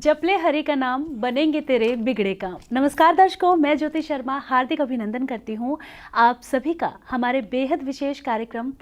जपले हरि का नाम बनेंगे तेरे बिगड़े काम। नमस्कार दर्शकों, मैं ज्योति शर्मा हार्दिक अभिनंदन करती हूँ आप सभी का हमारे बेहद विशेष कार्यक्रम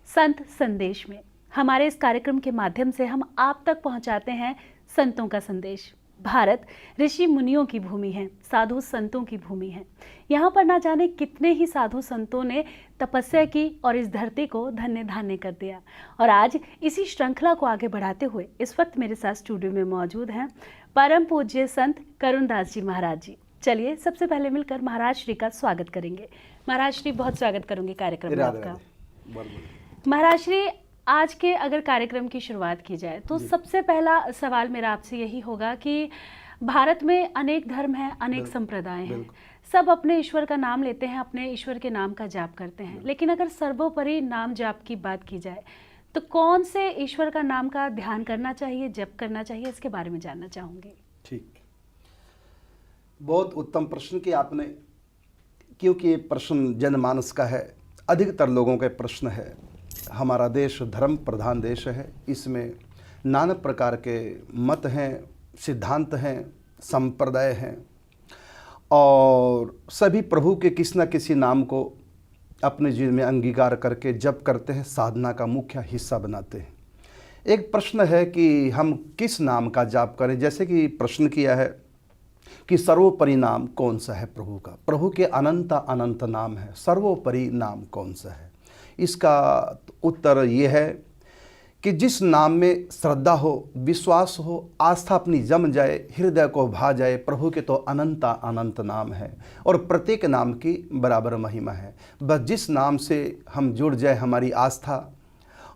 संत संदेश में। हमारे इस कार्यक्रम के माध्यम से हम आप तक पहुँचाते हैं संतों का संदेश। भारत ऋषि मुनियों की भूमि है, साधु संतों की भूमि है। यहाँ पर ना जाने कितने ही साधु संतों ने तपस्या की और इस धरती को धन्य धान्य कर दिया। और आज इसी श्रृंखला को आगे बढ़ाते हुए इस वक्त मेरे साथ स्टूडियो में मौजूद हैं परम पूज्य संत करुणदास जी महाराज जी। चलिए सबसे पहले मिलकर महाराज श्री का स्वागत करेंगे। महाराज श्री, बहुत स्वागत करूंगी कार्यक्रम में आपका। महाराज श्री, आज के अगर कार्यक्रम की शुरुआत की जाए तो सबसे पहला सवाल मेरा आपसे यही होगा कि भारत में अनेक धर्म हैं, अनेक संप्रदाय हैं, सब अपने ईश्वर का नाम लेते हैं, अपने ईश्वर के नाम का जाप करते हैं। लेकिन अगर सर्वोपरि नाम जाप की बात की जाए तो कौन से ईश्वर का नाम का ध्यान करना चाहिए, जप करना चाहिए, इसके बारे में जानना चाहूँगी। ठीक, बहुत उत्तम प्रश्न किया आपने, क्योंकि ये प्रश्न जनमानस का है, अधिकतर लोगों का प्रश्न है। हमारा देश धर्म प्रधान देश है, इसमें नाना प्रकार के मत हैं, सिद्धांत हैं, संप्रदाय हैं और सभी प्रभु के किसी न किसी नाम को अपने जीवन में अंगीकार करके जप करते हैं, साधना का मुख्य हिस्सा बनाते हैं। एक प्रश्न है कि हम किस नाम का जाप करें। जैसे कि प्रश्न किया है कि सर्वोपरि नाम कौन सा है प्रभु का। प्रभु के अनंत अनंत नाम है, सर्वोपरि नाम कौन सा है। इसका उत्तर ये है कि जिस नाम में श्रद्धा हो, विश्वास हो, आस्था अपनी जम जाए, हृदय को भा जाए, प्रभु के तो अनंत अनंत नाम है और प्रत्येक नाम की बराबर महिमा है। बस जिस नाम से हम जुड़ जाए, हमारी आस्था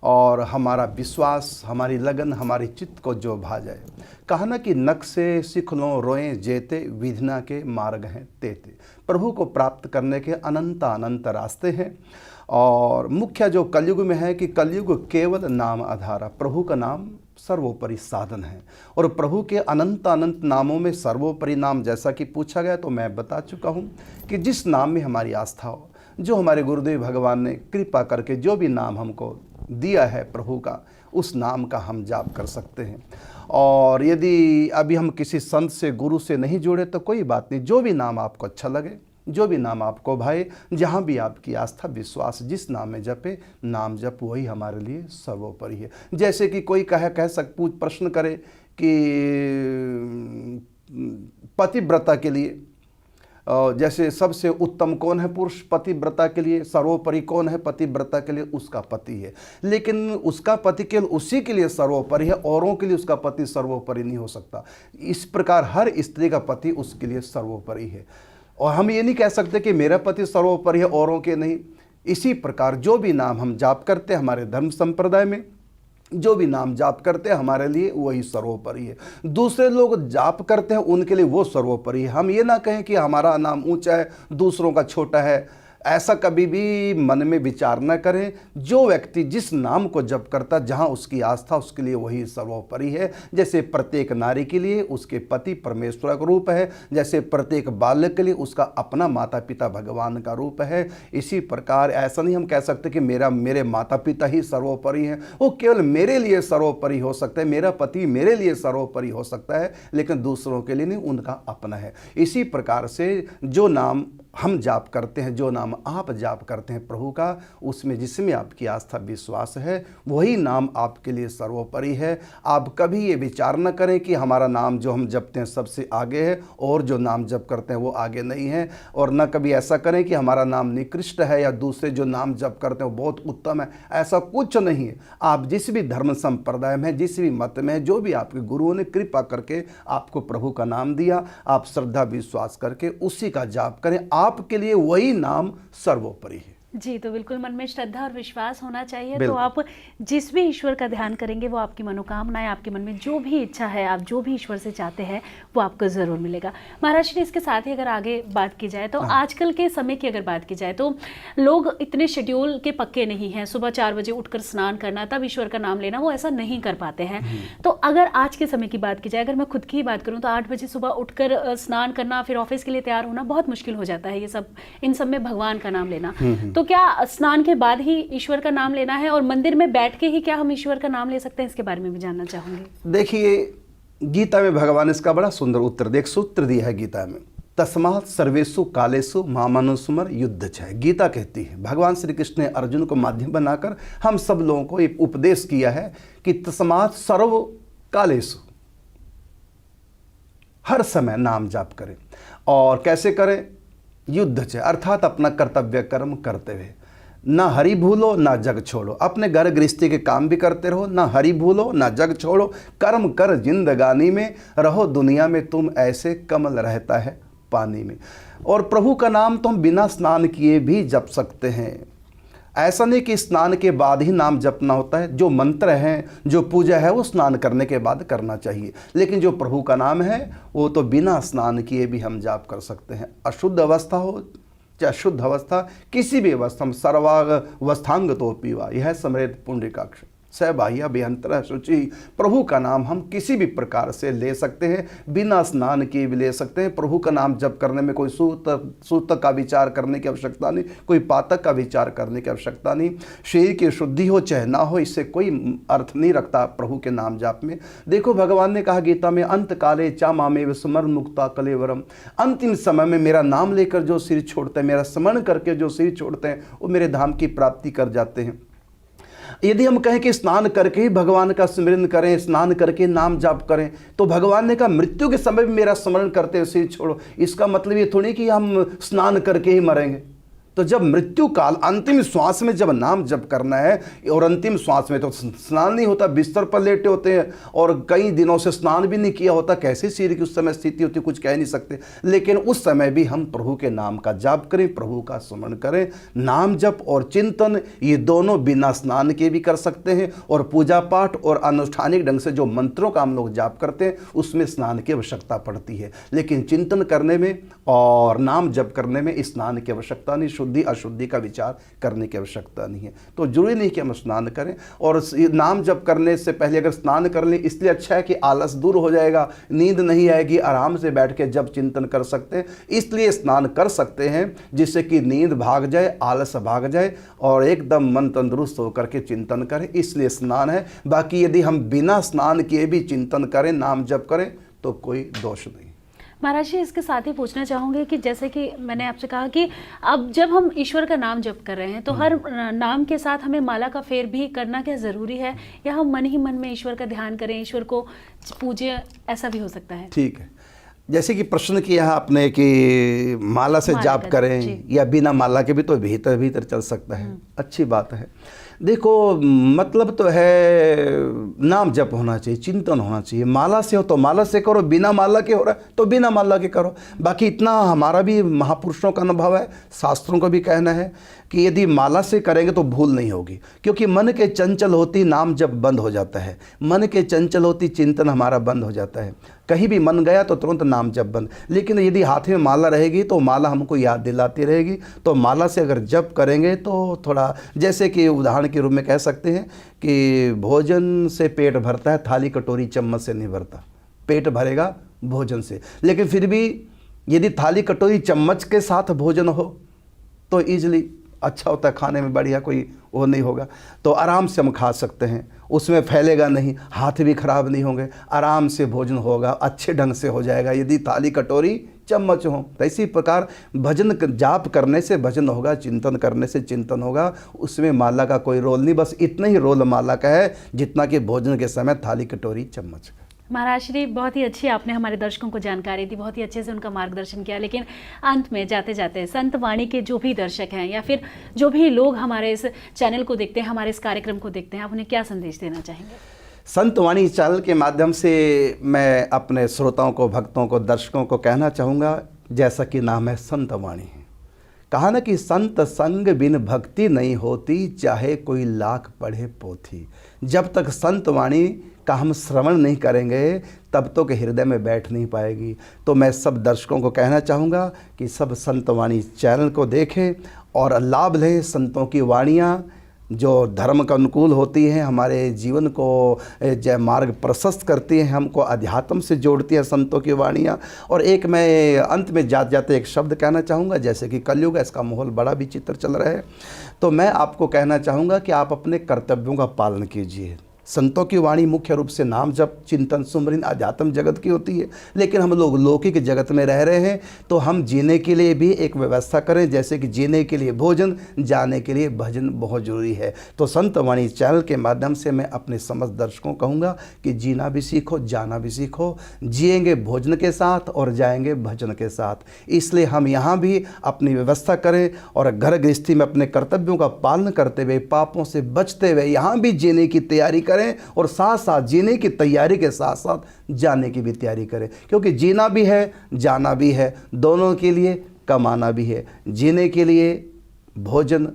और हमारा विश्वास, हमारी लगन, हमारी चित्त को जो भा जाए। कहा ना कि नख से सीख लो रोएं जेते, विधना के मार्ग हैं तेते। प्रभु को प्राप्त करने के अनंत अनंत रास्ते हैं और मुख्य जो कलयुग में है कि कलयुग केवल नाम आधारा, प्रभु का नाम सर्वोपरि साधन है। और प्रभु के अनंत अनंत नामों में सर्वोपरि नाम जैसा कि पूछा गया तो मैं बता चुका हूँ कि जिस नाम में हमारी आस्था हो, जो हमारे गुरुदेव भगवान ने कृपा करके जो भी नाम हमको दिया है प्रभु का, उस नाम का हम जाप कर सकते हैं। और यदि अभी हम किसी संत से, गुरु से नहीं जुड़े तो कोई बात नहीं, जो भी नाम आपको अच्छा लगे, जो भी नाम आपको भाए, जहाँ भी आपकी आस्था विश्वास, जिस नाम में जपे, नाम जप वही हमारे लिए सर्वोपरि है। जैसे कि कोई प्रश्न करे कि पतिव्रता के लिए जैसे सबसे उत्तम कौन है पुरुष पतिव्रता के लिए, सर्वोपरि कौन है पतिव्रता के लिए, उसका पति है। लेकिन उसका पति केवल उसी के लिए सर्वोपरि है, औरों के लिए उसका पति सर्वोपरि नहीं हो सकता। इस प्रकार हर स्त्री का पति उसके लिए सर्वोपरि है और हम ये नहीं कह सकते कि मेरा पति सर्वोपरि है, औरों के नहीं। इसी प्रकार जो भी नाम हम जाप करते हैं हमारे धर्म संप्रदाय में, जो भी नाम जाप करते हैं हमारे लिए वही सर्वोपरि है। दूसरे लोग जाप करते हैं उनके लिए वो सर्वोपरि है। हम ये ना कहें कि हमारा नाम ऊंचा है, दूसरों का छोटा है, ऐसा कभी भी मन में विचार न करें। जो व्यक्ति जिस नाम को जप करता, जहाँ उसकी आस्था, उसके लिए वही सर्वोपरि है। जैसे प्रत्येक नारी के लिए उसके पति परमेश्वर का रूप है, जैसे प्रत्येक बालक के लिए उसका अपना माता पिता भगवान का रूप है, इसी प्रकार ऐसा नहीं हम कह सकते कि मेरे माता पिता ही सर्वोपरि हैं। वो केवल मेरे लिए सर्वोपरि हो सकता है, मेरा पति मेरे लिए सर्वोपरि हो सकता है, लेकिन दूसरों के लिए नहीं, उनका अपना है। इसी प्रकार से जो नाम हम जाप करते हैं, जो नाम आप जाप करते हैं प्रभु का, उसमें जिसमें आपकी आस्था विश्वास है, वही नाम आपके लिए सर्वोपरि है। आप कभी ये विचार न करें कि हमारा नाम जो हम जपते हैं सबसे आगे है और जो नाम जप करते हैं वो आगे नहीं है, और न कभी ऐसा करें कि हमारा नाम निकृष्ट है या दूसरे जो नाम जप करते हैं वो बहुत उत्तम है। ऐसा कुछ नहीं है। आप जिस भी धर्म संप्रदाय में, जिस भी मत में, जो भी आपके गुरुओं ने कृपा करके आपको प्रभु का नाम दिया, आप श्रद्धा विश्वास करके उसी का जाप करें, आपके लिए वही नाम सर्वोपरि है। जी, तो बिल्कुल मन में श्रद्धा और विश्वास होना चाहिए। तो आप जिस भी ईश्वर का ध्यान करेंगे वो आपकी मनोकामनाएं, आपके मन में जो भी इच्छा है, आप जो भी ईश्वर से चाहते हैं वो आपको ज़रूर मिलेगा। महाराज जी, इसके साथ ही अगर आगे बात की जाए तो आजकल के समय की अगर बात की जाए तो लोग इतने शेड्यूल के पक्के नहीं हैं। सुबह 4 बजे उठकर स्नान करना, तब ईश्वर का नाम लेना, वो ऐसा नहीं कर पाते हैं। तो अगर आज के समय की बात की जाए, अगर मैं खुद की ही बात करूँ तो 8 बजे सुबह उठकर स्नान करना, फिर ऑफिस के लिए तैयार होना बहुत मुश्किल हो जाता है। ये सब, इन सब में भगवान का नाम लेना, तो क्या स्नान के बाद ही ईश्वर का नाम लेना है और मंदिर में बैठ के ही क्या हम ईश्वर का नाम ले सकते हैं, इसके बारे में भी जानना चाहूंगी। देखिए, गीता में भगवान इसका बड़ा सुंदर उत्तर दे, एक सूत्र दिया है गीता में, तस्मात् सर्वेषु कालेषु मामनुस्मर युद्ध छय। गीता कहती है, भगवान श्री कृष्ण ने अर्जुन को माध्यम बनाकर हम सब लोगों को एक उपदेश किया है कि तस्मात् सर्व कालेषु, हर समय नाम जाप करें। और कैसे करें? युद्ध छय, अर्थात अपना कर्तव्य कर्म करते हुए, ना हरि भूलो ना जग छोड़ो। अपने घर गृहस्थी के काम भी करते रहो, ना हरि भूलो ना जग छोड़ो। कर्म कर जिंदगानी में, रहो दुनिया में तुम ऐसे कमल रहता है पानी में। और प्रभु का नाम तो हम बिना स्नान किए भी जप सकते हैं। ऐसा नहीं कि स्नान के बाद ही नाम जपना होता है। जो मंत्र हैं, जो पूजा है, वो स्नान करने के बाद करना चाहिए। लेकिन जो प्रभु का नाम है वो तो बिना स्नान किए भी हम जाप कर सकते हैं। अशुद्ध अवस्था हो चाहे शुद्ध अवस्था, किसी भी अवस्था में सर्वावस्थांग तो पीवा, यह समृद्ध पुंडरीकाक्ष सबाह्य अभ्यंतर शुचि। प्रभु का नाम हम किसी भी प्रकार से ले सकते हैं, बिना स्नान किए भी ले सकते हैं। प्रभु का नाम जप करने में कोई सूतक का विचार करने की आवश्यकता नहीं, कोई पातक का विचार करने की आवश्यकता नहीं। शरीर की शुद्धि हो चाहे ना हो, इससे कोई अर्थ नहीं रखता प्रभु के नाम जाप में। देखो भगवान ने कहा गीता में, अंत काले चा मामेव स्मरण मुक्ता कलेवरम। अंतिम समय में मेरा नाम लेकर जो सिर छोड़ते हैं, मेरा स्मरण करके जो सिर छोड़ते हैं, वो मेरे धाम की प्राप्ति कर जाते हैं। यदि हम कहें कि स्नान करके ही भगवान का स्मरण करें, स्नान करके नाम जाप करें, तो भगवान ने कहा मृत्यु के समय भी मेरा स्मरण करते हुए सिर छोड़ो। इसका मतलब ये थोड़ी कि हम स्नान करके ही मरेंगे। तो जब मृत्यु काल, अंतिम श्वास में जब नाम जप करना है, और अंतिम श्वास में तो स्नान नहीं होता, बिस्तर पर लेटे होते हैं और कई दिनों से स्नान भी नहीं किया होता, कैसे शरीर की उस समय स्थिति होती कुछ कह नहीं सकते। लेकिन उस समय भी हम प्रभु के नाम का जाप करें, प्रभु का स्मरण करें। नाम जप और चिंतन ये दोनों बिना स्नान के भी कर सकते हैं। और पूजा पाठ और अनुष्ठानिक ढंग से जो मंत्रों का हम लोग जाप करते हैं, उसमें स्नान की आवश्यकता पड़ती है। लेकिन चिंतन करने में और नाम जप करने में स्नान की आवश्यकता नहीं, शुद्धि अशुद्धि का विचार करने की आवश्यकता नहीं है। तो जरूरी नहीं कि हम स्नान करें। और नाम जप करने से पहले अगर स्नान कर लें, इसलिए अच्छा है कि आलस दूर हो जाएगा, नींद नहीं आएगी, आराम से बैठ के जब चिंतन कर सकते हैं। इसलिए स्नान कर सकते हैं जिससे कि नींद भाग जाए, आलस भाग जाए और एकदम मन तंदुरुस्त होकर के चिंतन करें, इसलिए स्नान है। बाकी यदि हम बिना स्नान किए भी चिंतन करें, नाम जप करें, तो कोई दोष नहीं। महाराज जी, इसके साथ ही पूछना चाहूँगी कि जैसे कि मैंने आपसे कहा कि अब जब हम ईश्वर का नाम जप कर रहे हैं, तो हर नाम के साथ हमें माला का फेर भी करना क्या ज़रूरी है, या हम मन ही मन में ईश्वर का ध्यान करें, ईश्वर को पूजे, ऐसा भी हो सकता है? ठीक है, जैसे कि प्रश्न किया आपने कि माला से जाप करें या बिना माला के भी, तो भीतर भीतर चल सकता है। अच्छी बात है। देखो, मतलब तो है नाम जप होना चाहिए, चिंतन होना चाहिए। माला से हो तो माला से करो, बिना माला के हो रहा है तो बिना माला के करो। बाकी इतना हमारा भी महापुरुषों का अनुभव है, शास्त्रों का भी कहना है कि यदि माला से करेंगे तो भूल नहीं होगी, क्योंकि मन के चंचल होती नाम जब बंद हो जाता है, मन के चंचल होती चिंतन हमारा बंद हो जाता है। कहीं भी मन गया तो तुरंत नाम जप बंद। लेकिन यदि हाथ में माला रहेगी तो माला हमको याद दिलाती रहेगी। तो माला से अगर जप करेंगे तो थोड़ा, जैसे कि उदाहरण के रूप में कह सकते हैं कि भोजन से पेट भरता है, थाली कटोरी चम्मच से नहीं भरता। पेट भरेगा भोजन से, लेकिन फिर भी यदि थाली कटोरी चम्मच के साथ भोजन हो तो ईजिली अच्छा होता है, खाने में बढ़िया कोई वो नहीं होगा, तो आराम से हम खा सकते हैं, उसमें फैलेगा नहीं, हाथ भी खराब नहीं होंगे, आराम से भोजन होगा, अच्छे ढंग से हो जाएगा यदि थाली कटोरी चम्मच हो। तो इसी प्रकार भजन जाप करने से भजन होगा, चिंतन करने से चिंतन होगा, उसमें माला का कोई रोल नहीं, बस इतना ही रोल माला का है जितना कि भोजन के समय थाली कटोरी चम्मच का। महाराज श्री, बहुत ही अच्छी आपने हमारे दर्शकों को जानकारी दी, बहुत ही अच्छे से उनका मार्गदर्शन किया। लेकिन अंत में जाते जाते संत वाणी के जो भी दर्शक हैं या फिर जो भी लोग हमारे इस चैनल को देखते हैं, हमारे इस कार्यक्रम को देखते हैं, आप उन्हें क्या संदेश देना चाहेंगे? संत वाणी चैनल के माध्यम से मैं अपने श्रोताओं को, भक्तों को, दर्शकों को कहना चाहूँगा, जैसा कि नाम है संत वाणी, कहा ना कि संत संग बिन भक्ति नहीं होती, चाहे कोई लाख पढ़े पोथी। जब तक संत वाणी का हम श्रवण नहीं करेंगे तब तो के हृदय में बैठ नहीं पाएगी। तो मैं सब दर्शकों को कहना चाहूँगा कि सब संत वाणी चैनल को देखें और लाभ लें। संतों की वाणियाँ जो धर्म के अनुकूल होती हैं, हमारे जीवन को जय मार्ग प्रशस्त करती हैं, हमको अध्यात्म से जोड़ती हैं संतों की वाणियाँ। और एक मैं अंत में जाते जाते एक शब्द कहना चाहूँगा, जैसे कि कलयुग है, इसका माहौल बड़ा विचित्र चल रहा है, तो मैं आपको कहना चाहूँगा कि आप अपने कर्तव्यों का पालन कीजिए। संतों की वाणी मुख्य रूप से नाम जप, चिंतन, सुमरन, अध्यात्म जगत की होती है, लेकिन हम लोग लौकिक जगत में रह रहे हैं, तो हम जीने के लिए भी एक व्यवस्था करें। जैसे कि जीने के लिए भोजन, जाने के लिए भजन बहुत जरूरी है। तो संत वाणी चैनल के माध्यम से मैं अपने समस्त दर्शकों को कहूँगा कि जीना भी सीखो, जाना भी सीखो। जिएंगे भोजन के साथ और जाएंगे भजन के साथ। इसलिए हम यहाँ भी अपनी व्यवस्था करें और घर गृहस्थी में अपने कर्तव्यों का पालन करते हुए, पापों से बचते हुए यहाँ भी जीने की तैयारी करें, और साथ साथ जीने की तैयारी के साथ साथ जाने की भी तैयारी करें। क्योंकि जीना भी है, जाना भी है, दोनों के लिए कमाना भी है। जीने के लिए भोजन,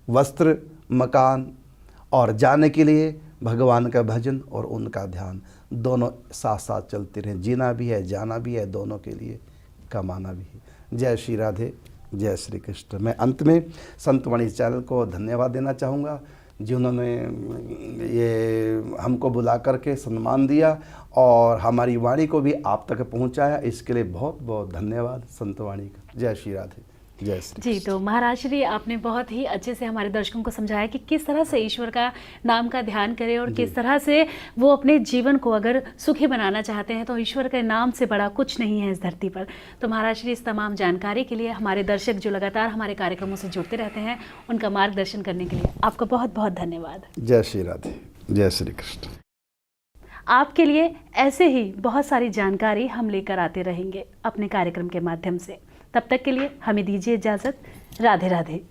वस्त्र, मकान, और जाने के लिए भगवान का भजन और उनका ध्यान, दोनों साथ साथ चलते रहें। जीना भी है, जाना भी है, दोनों के लिए कमाना भी है। जय श्री राधे, जय श्री कृष्ण। मैं अंत में संत वाणी चैनल को धन्यवाद देना चाहूँगा, जिन्होंने ये हमको बुला करके सम्मान दिया और हमारी वाणी को भी आप तक पहुंचाया। इसके लिए बहुत बहुत धन्यवाद संत वाणी का। जय श्री राधे, जय श्री जी। तो महाराज श्री, आपने बहुत ही अच्छे से हमारे दर्शकों को समझाया कि किस तरह से ईश्वर का नाम का ध्यान करें और किस तरह से वो अपने जीवन को अगर सुखी बनाना चाहते हैं तो ईश्वर के नाम से बड़ा कुछ नहीं है इस धरती पर। तो महाराज श्री, इस तमाम जानकारी के लिए हमारे दर्शक जो लगातार हमारे कार्यक्रमों से जुड़ते रहते हैं, उनका मार्गदर्शन करने के लिए आपका बहुत बहुत धन्यवाद। जय श्री राधे, जय श्री कृष्ण। आपके लिए ऐसे ही बहुत सारी जानकारी हम लेकर आते रहेंगे अपने कार्यक्रम के माध्यम से। तब तक के लिए हमें दीजिए इजाज़त। राधे राधे।